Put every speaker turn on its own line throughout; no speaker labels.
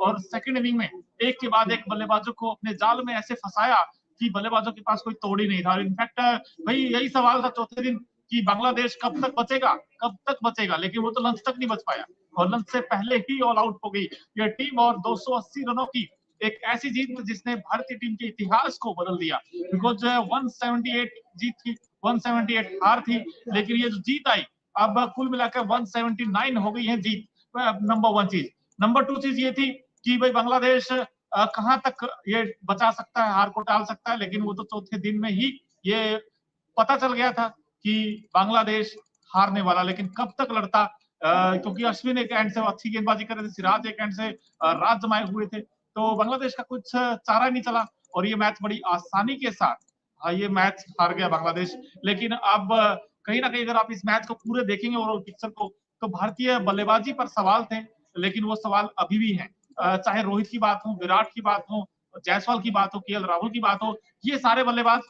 और second inning में एक के बाद एक बल्लेबाजों को अपने जाल में ऐसे फंसाया कि बल्लेबाजों के पास कोई तोड़ ही नहीं था। इनफैक्ट भाई यही सवाल था चौथे दिन कि बांग्लादेश कब तक बचेगा, लेकिन वो तो लंच तक नहीं बच पाया और लंच से पहले ही ऑल आउट हो गई ये टीम और 280 रनों की एक ऐसी जीत जिसने भारतीय टीम के इतिहास को बदल दिया। बिकॉज 178 जीत थी, 178 हार थी, लेकिन ये जो जीत आई अब कुल मिलाकर 179 हो गई है जीत। नंबर वन चीज। नंबर टू चीज ये थी कि भाई बांग्लादेश कहां तक ये बचा सकता है, हार को टाल सकता है, लेकिन वो तो चौथे दिन में ही ये पता चल गया था कि बांग्लादेश हारने वाला, लेकिन कब तक लड़ता, क्योंकि अश्विन एक एंड से अच्छी गेंदबाजी कर रहे थे, सिराज एक एंड से रात जमाए हुए थे, तो बांग्लादेश का कुछ चारा नहीं चला और ये मैच बड़ी आसानी के साथ ये मैच हार गया बांग्लादेश। लेकिन अब कहीं ना कहीं अगर आप इस मैच को पूरे देखेंगे ओवरऑल पिक्चर को, तो भारतीय बल्लेबाजी पर सवाल थे, लेकिन वो सवाल अभी भी हैं। चाहे रोहित की बात हो, विराट की बात हो, जायसवाल की बात हो, केएल राहुल की बात हो, ये सारे बल्लेबाज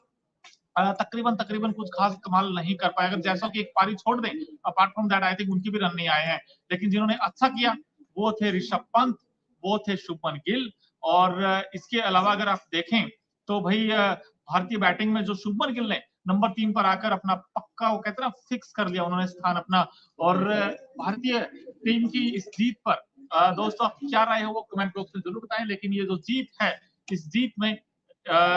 तकरीबन कुछ खास कमाल नहीं कर पाए। अगर जायसवाल की एक पारी छोड़ दें, apart from that I think उनकी भी रन नहीं आए हैं, लेकिन जिन्होंने अच्छा किया वो थे ऋषभ पंत, वो थे शुभमन गिल। और इसके अलावा अगर आप देखें तो भाई भारतीय बैटिंग में जो शुभमन गिल ने नंबर 3 पर आकर अपना पक्का वो कहते हैं ना फिक्स कर लिया उन्होंने स्थान अपना। और भारतीय टीम की इस जीत पर दोस्तों आप क्या राय हो वो कमेंट बॉक्स में जरूर बताएं। लेकिन ये जो जीत है, इस जीत में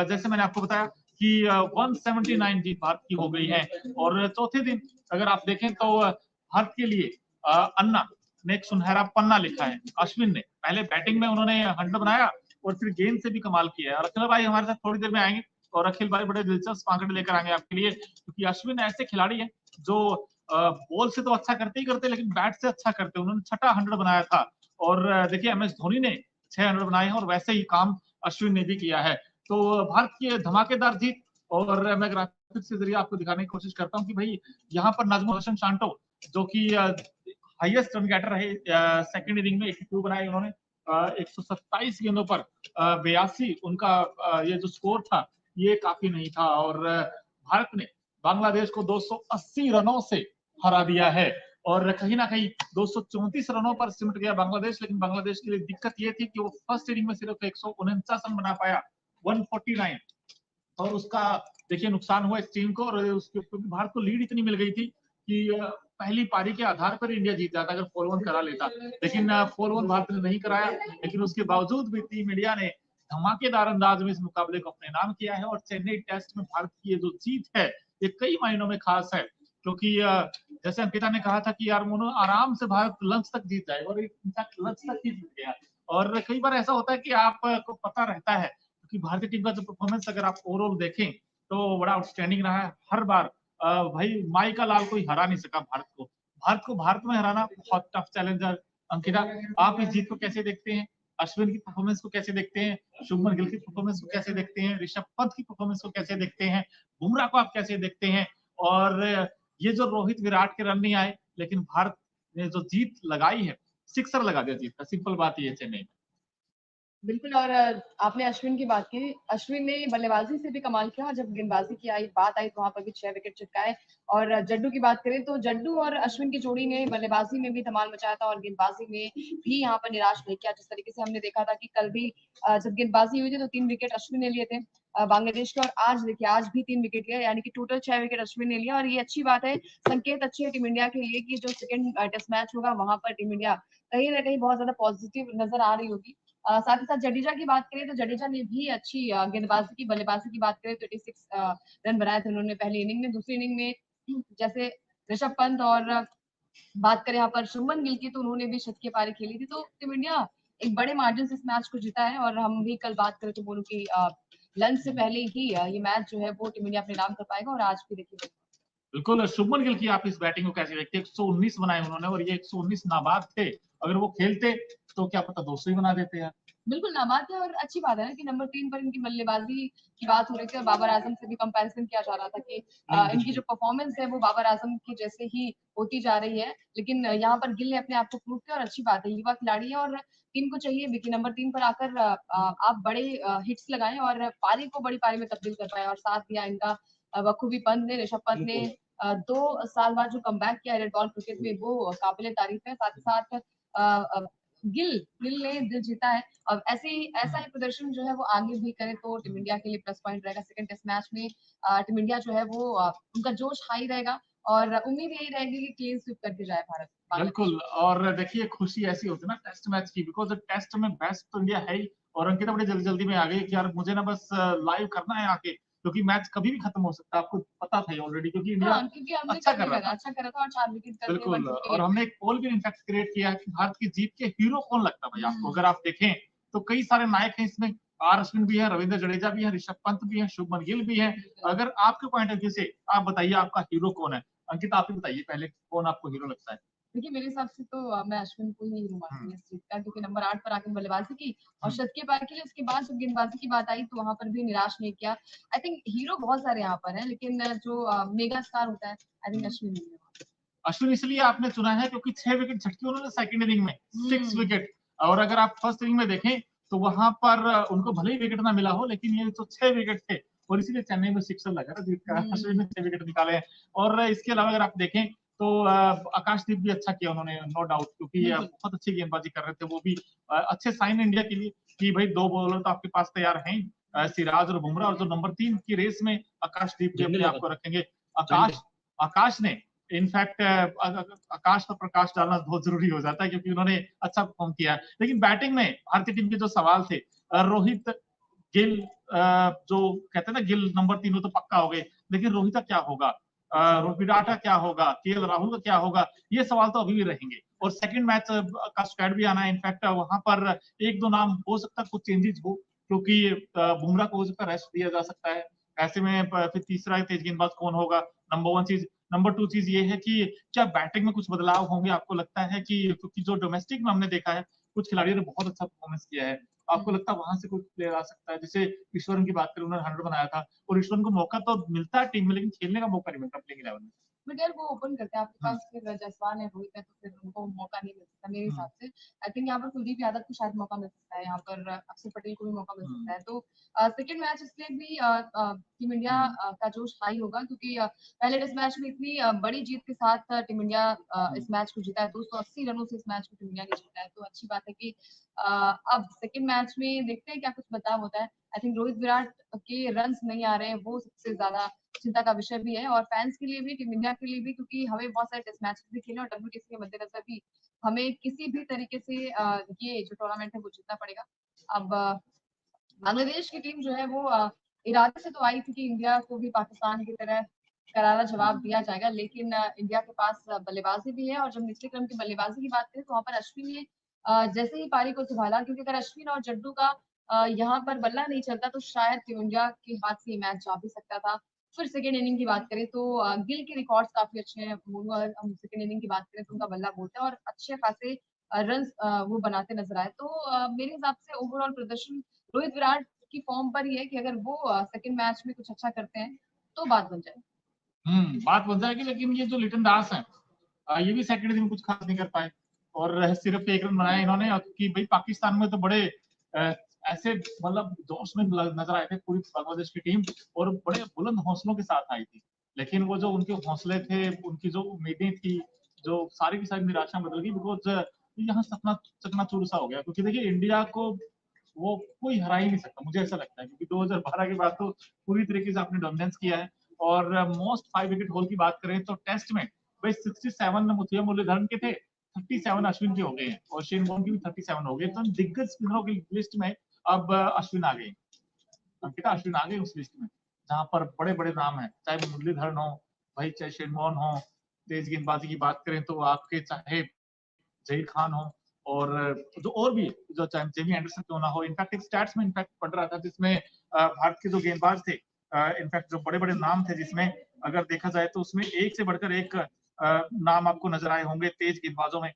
जैसे मैंने आपको बताया कि 179 जीत भारत की हो गई है। और चौथे दिन अगर आप देखें तो भारत के लिए अन्ना ने एक सुनहरा पन्ना लिखा है। अश्विन ने पहले बैटिंग में उन्होंने 100 बनाया और फिर गेंद से भी कमाल किया है। और अखिल भाई हमारे साथ थोड़ी देर में आएंगे और अखिल भाई बड़े दिलचस्प आंकड़े लेकर आएंगे आपके लिए, क्योंकि अश्विन ऐसे खिलाड़ी है जो बॉल से तो अच्छा करते ही करते, लेकिन बैट से अच्छा करते। उन्होंने छठा 100 बनाया था और देखिए एम एस धोनी ने 600 बनाए हैं और वैसे ही काम अश्विन ने भी किया है। तो भारत की धमाकेदार जीत। और मैं ग्राफिक्स के जरिए आपको दिखाने की कोशिश करता हूँ कि भाई यहाँ पर नजमुल हसन शांटो जो कि हाईएस्ट रन गेटर रहे सेकंड इनिंग में 82 बनाए उन्होंने 127 गेंदों पर 82 उनका ये जो स्कोर था ये काफी नहीं था। और भारत ने बांग्लादेश को 280 रनों से हरा दिया है और कहीं ना कहीं 234 रनों पर सिमट गया बांग्लादेश। लेकिन बांग्लादेश के लिए दिक्कत ये थी कि वो फर्स्ट इनिंग में सिर्फ 149 रन बना पाया, 149, और उसका देखिए नुकसान हुआ इस टीम को। और उसके क्योंकि भारत को लीड इतनी मिल गई थी कि पहली पारी के आधार पर इंडिया जीत जाता अगर 4-1 करा लेता, लेकिन 4-1 भारत ने नहीं कराया। लेकिन उसके बावजूद भी टीम इंडिया ने धमाकेदार अंदाज में इस मुकाबले को अपने नाम किया है। और चेन्नई टेस्ट में भारत की ये जो जीत है ये कई मायनों में खास है, क्योंकि जैसे अंकिता ने कहा था कि यार मोनो आराम से भारत लंच तक जीत जाएगा और इनफैक्ट लंच तक ही जीत गया। और कई बार ऐसा होता है कि आपको पता रहता है कि भारतीय टीम का जो परफॉर्मेंस अगर आप ओवरऑल देखें तो बड़ा आउटस्टैंडिंग रहा है हर बार। भाई माई का लाल कोई हरा नहीं सका भारत में हराना बहुत टफ चैलेंज है। अंकिता, आप इस जीत को कैसे देखते हैं? अश्विन की परफॉर्मेंस को कैसे देखते हैं? शुभमन गिल की परफॉर्मेंस को कैसे देखते हैं? ऋषभ पंत की परफॉर्मेंस को कैसे देखते हैं? बुमराह को आप कैसे देखते हैं? और ये जो रोहित विराट के रन नहीं आए, लेकिन भारत ने जो जीत लगाई है, सिक्सर लगा दिया जीत का, सिंपल बात ये है चेन्नई में।
बिल्कुल। और आपने अश्विन की बात की, अश्विन ने बल्लेबाजी से भी कमाल किया और जब गेंदबाजी की बात आई तो वहां पर भी 6 विकेट चटकाए। और जड्डू की बात करें तो जड्डू और अश्विन की जोड़ी ने बल्लेबाजी में भी धमाल मचाया था और गेंदबाजी में भी यहाँ पर निराश नहीं किया। जिस तरीके से हमने देखा था कि कल भी जब गेंदबाजी हुई थी तो 3 विकेट अश्विन ने लिए थे बांग्लादेश के, और आज देखिए आज भी 3 विकेट लिए, यानी कि टोटल 6 विकेट अश्विन ने लिया। और ये अच्छी बात है, संकेत अच्छी है टीम इंडिया के लिए कि जो सेकंड टेस्ट मैच होगा वहां पर टीम इंडिया कहीं ना कहीं बहुत ज्यादा पॉजिटिव नजर आ रही होगी। साथ ही साथ जडेजा की बात करें तो जडेजा ने भी अच्छी गेंदबाजी की, बल्लेबाजी की बात करें तो 86 रन बनाए थे उन्होंने पहली इनिंग में। दूसरी इनिंग में जैसे ऋषभ पंत और बात करें यहाँ पर शुभमन गिल की तो उन्होंने भी शतकीय पारी खेली थी। तो टीम इंडिया एक बड़े मार्जिन से इस मैच को जीता है। और हम भी कल बात करें तो बोलूं कि लंच से पहले ही ये मैच जो है वो टीम इंडिया अपने नाम कर पाएगा। और आज भी देखिए
बिल्कुल, शुभमन गिल की आप इस बैटिंग को कैसे देखते हैं? 119 बनाए उन्होंने और ये 119 नाबाद थे, अगर वो खेलते तो क्या पता 200 ही बना देते यार।
बिल्कुल नाबाद है। और अच्छी बात है ना कि नंबर 3 पर इनकी बल्लेबाजी की बात हो रही थी और बाबर आजम से भी कंपैरिजन किया जा रहा था कि इनकी जो परफॉर्मेंस है वो बाबर आजम की जैसे ही होती जा रही है। लेकिन यहाँ पर गिल ने अपने आप को प्रूव किया और अच्छी बात है, युवा खिलाड़ी है और टीम को चाहिए भी कि नंबर 3 पर आकर आप बड़े हिट्स लगाएं और पारी को बड़ी पारी में तब्दील कर पाए। और साथ दिया इनका बखूबी पंत ने, ऋषभ पंत ने 2 साल बाद जो कमबैक किया रेड बॉल क्रिकेट में वो काबिले तारीफ है। साथ ही साथ गिल ने दिल जीता है। अब ऐसा ही प्रदर्शन जो है वो आगे भी करे तो टीम इंडिया के लिए प्लस पॉइंट रहेगा। सेकंड टेस्ट मैच में टीम इंडिया जो है वो उनका जोश हाई रहेगा और उम्मीद यही रहेगी कि क्लीन स्वीप करके जाए भारत बांग्लादेश।
बिल्कुल। और देखिए खुशी ऐसी होती है ना टेस्ट मैच की, बिकॉज टेस्ट में बेस्ट तो इंडिया है ही। और अंकिता बड़ी जल्दी जल्दी में आ गई कि यार मुझे ना बस लाइव करना है आके, क्योंकि मैच कभी भी खत्म हो सकता है, आपको पता था ऑलरेडी, क्योंकि इंडिया
हाँ, क्योंकि हमने
अच्छा
कल
कर
भी
रहा
करा
था।
अच्छा करा था और 4 विकेट करके
बिल्कुल। और
158
हमने
पे।
एक पोल भी इनफैक्ट क्रिएट किया है कि भारत की जीत के हीरो कौन लगता है भाई आपको।
हुँ।
अगर आप देखें तो कई सारे नायक हैं इसमें। आर अश्विन भी है, रविंद्र जडेजा भी है, ऋषभ पंत भी है, शुभमन गिल भी है।
बिल्कुल।
अगर आपके पॉइंट ऑफ व्यू से आप बताइए आपका हीरो कौन है। अंकिता आप ही बताइए पहले, कौन आपको हीरो लगता है।
देखिए, मेरे हिसाब से तो मैं अश्विन को ही हीरो मानती
हम्म,
हूँ इस जीत का, क्योंकि नंबर 8 पर आके बल्लेबाज़ी की और
हम्म,
शतकीय पारी के लिए उसके बाद जब गेंदबाज़ी की बात आई तो वहाँ पर भी निराश नहीं किया। आई थिंक हीरो बहुत सारे यहाँ पर हैं, लेकिन जो मेगा स्टार होता है, आई थिंक
हम्म।
अश्विन ही है।
अश्विन इसलिए आपने चुना है क्योंकि 6 विकेट झटके उन्होंने सेकंड इनिंग में, 6 विकेट।
हुँ।
और अगर आप फर्स्ट इनिंग में देखें तो वहां पर उनको भले ही विकेट ना मिला हो, लेकिन ये तो 6 विकेट थे। और इसीलिए चेन्नई में सिक्सर लगा था जीत का। अश्विन ने
हुँ।
6 विकेट निकाले हैं। और इसके अलावा अगर आप देखें तो आकाशदीप भी अच्छा किया उन्होंने, नो डाउट, क्योंकि
बिल्कुल।
बहुत अच्छी गेंदबाजी कर रहे थे वो भी। अच्छे साइन इंडिया के लिए कि भाई दो बॉलर तो आपके पास तैयार हैं ही, सिराज और बुमराह, और जो नंबर 3 की रेस में आकाशदीप भी अपने आप को रखेंगे। आकाश आकाश ने इनफैक्ट आकाश पर प्रकाश डालना बहुत जरूरी हो जाता है, क्योंकि उन्होंने अच्छा परफॉर्म किया। लेकिन बैटिंग में भारतीय टीम के जो सवाल थे, रोहित, गिल, जो कहते हैं ना गिल नंबर 3 तो पक्का हो गए, लेकिन रोहित का क्या होगा, विराट का क्या होगा, केएल राहुल का क्या होगा, ये सवाल तो अभी भी रहेंगे। और सेकंड मैच का स्क्वाड भी आना है। इनफैक्ट वहां पर एक दो नाम हो सकता है कुछ चेंजेस हो, क्योंकि बुमराह को हो सकता है रेस्ट दिया जा सकता है। ऐसे में फिर तीसरा तेज गेंदबाज कौन होगा, नंबर 1 चीज। नंबर 2 चीज ये है कि क्या बैटिंग में कुछ बदलाव होंगे। आपको लगता है कि क्योंकि जो डोमेस्टिक में हमने देखा है कुछ खिलाड़ियों ने बहुत अच्छा परफॉर्मेंस किया है, आपको
हुँ।
लगता है वहां से कोई प्लेयर आ सकता है। जैसे ईश्वरन की बात करें, उन्होंने 100 बनाया था, और ईश्वरन को मौका तो मिलता है टीम में, लेकिन खेलने का मौका नहीं मिलता प्लेइंग 11 में।
बट यार वो ओपन करते हैं, आपके
हम्म,
पास फिर जायसवाल है, रोहित है, तो फिर उनको मौका नहीं मिल सकता मेरे
हम्म,
हिसाब से। आई थिंक यहाँ पर कुलदीप यादव को शायद मौका मिल सकता है, यहाँ पर अक्षर पटेल को भी मौका मिल
हम्म,
सकता है। तो सेकंड मैच इसलिए भी टीम इंडिया
हम्म,
का जोश हाई होगा, क्योंकि पहले टेस्ट मैच में इतनी बड़ी जीत के साथ टीम इंडिया
हम्म,
इस मैच को जीता है। 280 रनों से इस मैच को टीम इंडिया ने जीता है, तो अच्छी बात है कि अब सेकंड मैच में देखते हैं क्या कुछ बदलाव होता है। आई थिंक रोहित विराट के रन्स नहीं आ रहे हैं, वो सबसे ज्यादा चिंता का विषय भी है, और फैंस के लिए भी, टीम इंडिया के लिए भी, क्योंकि हमें बहुत सारे टेस्ट मैच भी खेलने और डब्ल्यूटीसी के मद्देनजर भी हमें किसी भी तरीके से ये जो टूर्नामेंट है वो जीतना पड़ेगा। अब बांग्लादेश की टीम जो है वो इरादे से तो आई थी कि इंडिया को भी पाकिस्तान की तरह करारा जवाब दिया जाएगा, लेकिन इंडिया के पास बल्लेबाजी भी है, और जब निचले क्रम की बल्लेबाजी की बात करें तो वहां पर अश्विन ने जैसे ही पारी को संभाला, क्योंकि अगर अश्विन और जड्डू का यहाँ पर बल्ला नहीं चलता तो शायद टीम इंडिया के हाथ से ये मैच जा भी सकता था। फिर सेकेंड इनिंग की बात करें तो गिल के रिकॉर्ड्स काफी अच्छे हैं, वो अगर हम सेकेंड इनिंग की बात करें तो उनका बल्ला बोलता है और अच्छे खासे रन वो बनाते नजर आए। तो मेरे हिसाब से ओवरऑल प्रदर्शन रोहित विराट की फॉर्म पर ही है कि अगर वो सेकंड मैच में कुछ अच्छा करते हैं तो बात बन जाए।
बात बन जाएगी। लेकिन ये जो लिटन दास है, ये भी सेकंड दिन कुछ खास नहीं कर पाए, और सिर्फ 1 रन बनाया इन्होंने। कि भाई पाकिस्तान में तो बड़े अ, ऐसे मतलब जोश में नजर आए थे पूरी बांग्लादेश की टीम, और बड़े बुलंद हौसलों के साथ आई थी। लेकिन वो जो उनके हौसले थे, उनकी जो उम्मीदें थी, जो सारी की सारी निराशा बदल गई, बिकॉज यहाँ सपना चकनाचूर सा हो गया। क्योंकि देखिए इंडिया को वो कोई हरा ही नहीं सकता, मुझे ऐसा लगता है, क्योंकि 2012 के बाद तो पूरी तरीके से आपने डोमिनेंस किया है। और मोस्ट 5 विकेट होल की बात करें तो टेस्ट में भाई 67 मुथुया मुरलीधरन के थे, 37 अश्विन के हो गए हैं, और शेन वॉर्न की भी 37 हो गए। तो दिग्गज स्पिनरों की लिस्ट में अब अश्विन आ गए, अंकिता अश्विन आ गए उस लिस्ट में, जहां पर बड़े बड़े नाम है, चाहे वो मुरलीधरन हो, भाई चाहे शेन वॉर्न हो। तेज गेंदबाजी की बात करें तो आपके चाहे जहीर खान हो, और जो और भी, जो चाहे जेमी एंडरसन क्यों ना हो। इनफैक्ट एक स्टैट्स में इनफैक्ट पढ़ रहा था जिसमें भारत के जो गेंदबाज थे, इनफैक्ट जो बड़े बड़े नाम थे, जिसमें अगर देखा जाए तो उसमें एक से बढ़कर एक नाम आपको नजर आए होंगे तेज गेंदबाजों में,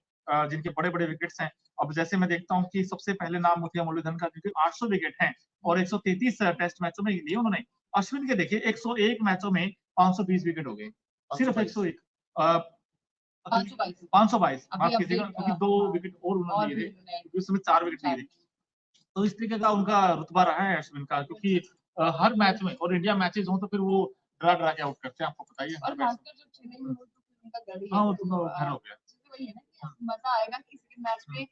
जिनके बड़े बड़े विकेट्स हैं। अब जैसे मैं देखता हूँ कि सबसे पहले नाम मुथिया मुरलीधरन का, क्योंकि 800 विकेट हैं और 133 टेस्ट मैचों में लिए उन्होंने। अश्विन के देखिए 101 मैचों में 520 विकेट हो गए, सिर्फ 101।
522
522,
अभी
माफ कीजिएगा,
अपडेट
क्योंकि 2 विकेट और उन्होंने
और
लिए
भी
थे,
उन्होंने
क्योंकि उसमें 4 विकेट लिए थे। तो इस तरीके का उनका रुतबा रहा है अश्विन का, क्योंकि हर मैच में, और इंडिया मैचेस हो तो फिर वो डरा डरा के आउट करते हैं, आपको बताइए
और
हर मैच
खासकर जब चेन्नई में
में।
हो तो फिर उनका घर ही है।
हाँ वो
तो
तो घर हो गया।
चीज़ें वही है ना कि मज़ा आएगा कि सेकंड मैच में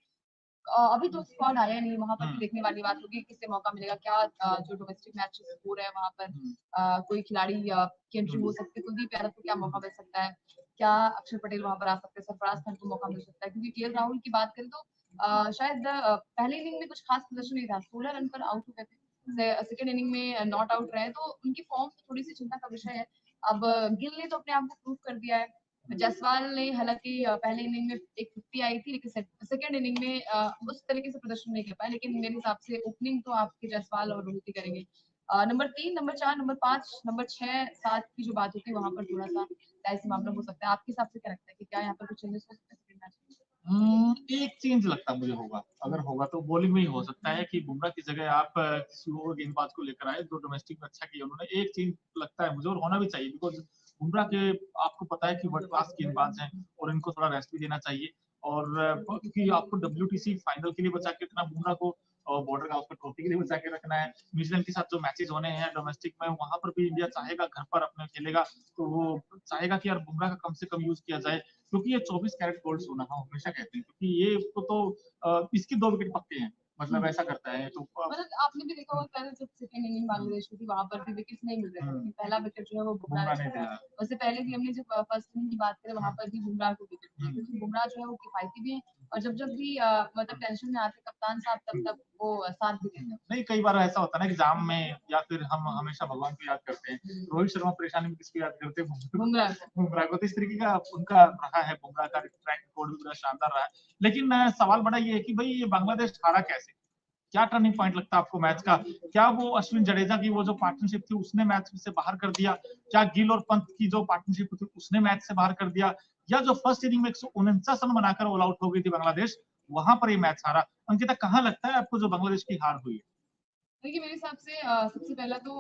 अभी तो स्क्वाड आया नहीं, वहां पर भी देखने वाली बात होगी किससे मौका मिलेगा, क्या जो डोमेस्टिक मैच हो रहा है वहां पर कोई खिलाड़ी की एंट्री हो सकती है, कुलदीप यादव को क्या मौका मिल सकता है, क्या अक्षर पटेल वहां पर आ सकते हैं, सरफराज खान को मौका मिल सकता है, क्योंकि केएल राहुल की बात करें तो शायद पहले इनिंग में कुछ खास प्रदर्शन नहीं था, 16 रन पर आउट हो गए थे, सेकंड इनिंग में नॉट आउट रहे, तो उनकी फॉर्म थोड़ी सी चिंता का विषय है। अब गिल ने तो अपने आप को प्रूव कर दिया है, जायसवाल ने हालांकि पहले इनिंग में एक 50 आई थी, लेकिन सेकंड इनिंग में उस तरीके से प्रदर्शन नहीं कर पाए, लेकिन मेरे हिसाब से ओपनिंग तो आपके जायसवाल और रोहित ही करेंगे। नंबर 3, नंबर 4, नंबर 5, नंबर 6, 7 की जो बात होती है वहां पर थोड़ा सा ऐसे मामला हो सकता है। आपके हिसाब से क्या लगता है कि क्या यहाँ पर कुछ चेंजेस हो सकते हैं सेकंड मैच में?
एक चेंज लगता मुझे होगा, अगर होगा तो बॉलिंग में ही हो सकता है कि बुमराह की जगह आप किसी और गेंदबाज को लेकर आए, जो डोमेस्टिक में अच्छा किया उन्होंने। एक चेंज लगता है मुझे, और होना भी चाहिए, बिकॉज बुमराह के आपको पता है कि वर्ल्ड क्लास गेंदबाज हैं और इनको थोड़ा रेस्ट भी देना चाहिए। और क्योंकि आपको डब्ल्यूटीसी फाइनल के लिए बचा के रखना, बुमराह को बॉर्डर का उसका ट्रॉफी के लिए बचा के रखना है। न्यूजीलैंड के साथ जो मैचेस होने हैं डोमेस्टिक में, वहां पर भी इंडिया चाहेगा घर पर अपने खेलेगा, तो वो चाहेगा कि यार बुमराह का कम से कम यूज किया जाए, क्योंकि ये 24 कैरेट गोल्ड सोना हम हमेशा कहते हैं, क्योंकि ये तो इसकी 2 विकेट पक्के हैं, मतलब ऐसा करता है तो
मतलब आपने भी देखा होगा पहले जब सेकंड इनिंग बांग्लादेश की थी वहां पर भी विकेट नहीं मिल रहे थे, लेकिन पहला विकेट जो है वो बुमराह
बुमराह
ने
ने
लिया।
दिया।
उससे पहले भी हमने जब फर्स्ट इनिंग की बात करें वहां पर भी बुमराह को विकेट मिली, क्योंकि बुमराह जो है वो किफायती भी है, और जब जब भी मतलब टेंशन में आते कप्तान साहब तब तब वो साथ भी देते हैं।
नहीं, कई बार ऐसा होता है ना एग्जाम में, या फिर हम हमेशा भगवान को याद करते हैं, रोहित शर्मा परेशानी में किसको याद करते हैं?
बुमराह को।
बुमराह को। तो इस तरीके का उनका रहा है, बुमराह का ट्रैक रिकॉर्ड भी बड़ा शानदार रहा है। लेकिन सवाल बड़ा ये है कि भाई ये बांग्लादेश हारा कैसे? क्या टर्निंग पॉइंट लगता है आपको मैच का? क्या वो अश्विन जडेजा की वो जो पार्टनरशिप थी उसने मैच से बाहर कर दिया? क्या गिल और पंत की जो पार्टनरशिप थी उसने मैच से बाहर कर दिया? या जो फर्स्ट इनिंग में 149 रन बनाकर ऑल आउट हो गई थी बांग्लादेश, वहां पर ये मैच हारा? अंकिता, कहाँ लगता है आपको जो बांग्लादेश की हार हुई है?
देखिए मेरे हिसाब से सबसे पहला तो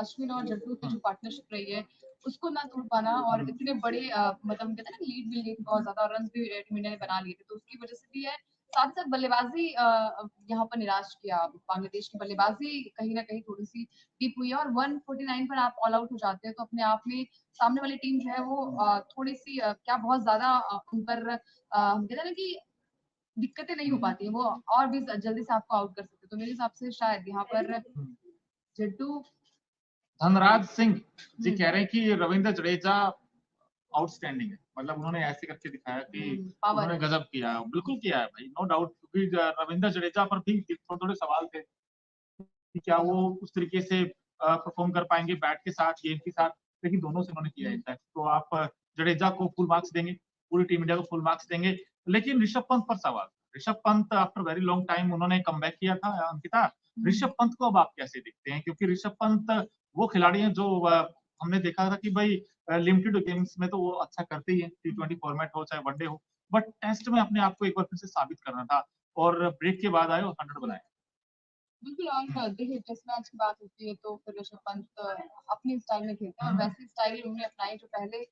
अश्विन और जट्टू की जो पार्टनरशिप रही है उसको ना तोड़ पाना, और इतने बड़े मतलब कहते हैं ना लीड भी लिए बहुत ज्यादा रन भी टीम इंडिया ने बना लिए थे, तो उसकी वजह से भी है। साथ साथ बल्लेबाजी यहाँ पर निराश किया, बांग्लादेश की बल्लेबाजी कहीं ना कहीं थोड़ी सी डीप हुई है, और 149 पर आप ऑल आउट हो जाते हैं तो अपने आप में सामने वाली टीम जो है वो थोड़ी सी क्या बहुत ज्यादा उन पर हम कहते हैं ना कि दिक्कतें नहीं हो पाती हैं, वो और भी जल्दी से आपको आउट कर सकते हैं। तो मेरे हिसाब से शायद यहाँ पर जड्डू
धनराज सिंह जी
हम्म,
कह रहे हैं कि रविंद्र जडेजा आउटस्टैंडिंग है, मतलब उन्होंने ऐसे करके दिखाया कि
पावर
उन्होंने
है।
गजब किया है। बिल्कुल किया है भाई, नो डाउट, क्योंकि रविंद्र जडेजा पर भी थोड़े थोड़े सवाल थे कि क्या वो उस तरीके से परफॉर्म कर पाएंगे बैट के साथ, गेंद के साथ, लेकिन दोनों से उन्होंने किया इनफैक्ट। तो आप जडेजा को फुल मार्क्स देंगे, पूरी टीम इंडिया को फुल मार्क्स देंगे। लेकिन ऋषभ पंत पर सवाल। Rishabh Pant after very long time उन्होंने कमबैक किया था अंकिता। ऋषभ पंत को अब आप कैसे देखते हैं? क्योंकि ऋषभ पंत वो खिलाड़ी हैं जो हमने देखा था कि भाई लिमिटेड गेम्स में तो वो अच्छा करते ही है, T20 फॉर्मेट हो चाहे वनडे हो, बट टेस्ट में अपने आप को एक बार फिर से साबित करना था, और ब्रेक के बाद आए और 100 बनाए।
बिल्कुल, और देखिए टेस्ट मैच की बात होती है तो फिर ऋषभ पंत अपनी स्टाइल में खेलते हैं, और वैसी स्टाइल उन्होंने अपनाई जो पहले